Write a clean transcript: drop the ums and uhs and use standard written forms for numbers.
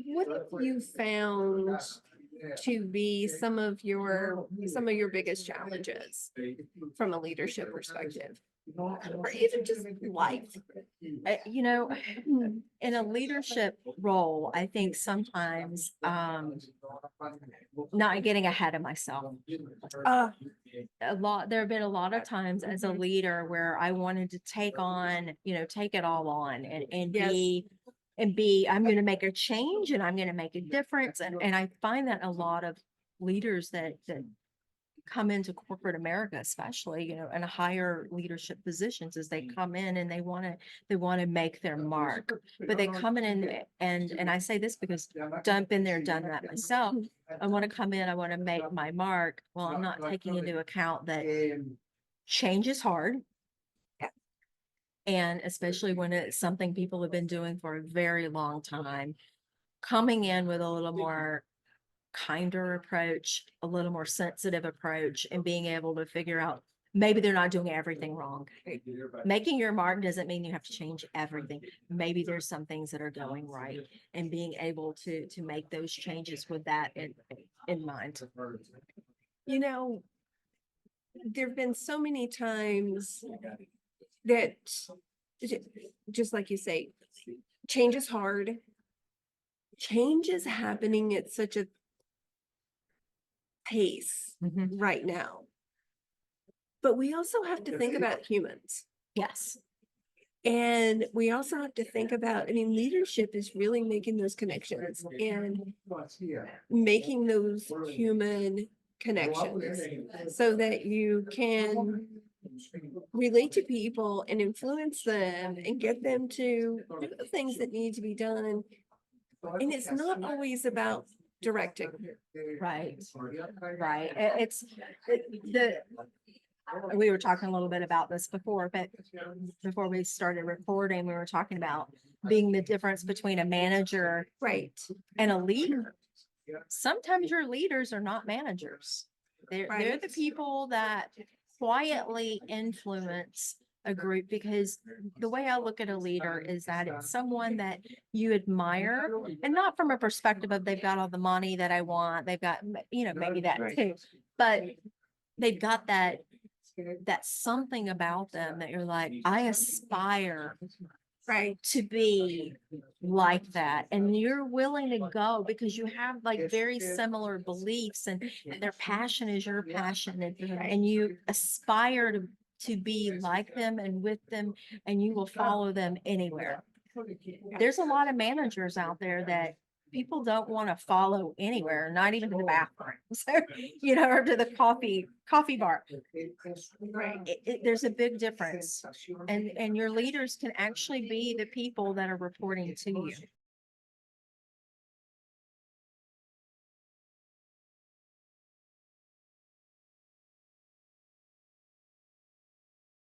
What have you found to be some of your biggest challenges from a leadership perspective, or even just life? You know, in a leadership role, I think sometimes not getting ahead of myself. There have been a lot of times as a leader where I wanted to take on, take it all on and Yes. be, I'm going to make a change and I'm going to make a difference. And I find that a lot of leaders that come into corporate America, especially, in higher leadership positions, as they come in and they want to make their mark, but they come in and I say this because I've been there, done that myself. I want to come in, I want to make my mark. Well, I'm not taking into account that change is hard. And especially when it's something people have been doing for a very long time, coming in with a little more kinder approach, a little more sensitive approach, and being able to figure out maybe they're not doing everything wrong. Making your mark doesn't mean you have to change everything. Maybe there's some things that are going right, and being able to make those changes with that in mind. There have been so many times that, just like you say, change is hard. Change is happening at such a pace right now. But we also have to think about humans. Yes. And we also have to think about, leadership is really making those connections and making those human connections so that you can relate to people and influence them and get them to do the things that need to be done. And it's not always about directing. Right. We were talking a little bit about this before, but before we started recording, we were talking about being the difference between a manager, right, and a leader. Sometimes your leaders are not managers. They're the people that quietly influence a group, because the way I look at a leader is that it's someone that you admire, and not from a perspective of they've got all the money that I want. They've got, maybe that too, but they've got that something about them that you're like, I aspire to be like that. And you're willing to go because you have like very similar beliefs, and their passion is your passion, and you aspire to be like them and with them, and you will follow them anywhere. There's a lot of managers out there that people don't want to follow anywhere, not even to the bathroom, or to the coffee bar. There's a big difference, and your leaders can actually be the people that are reporting to you.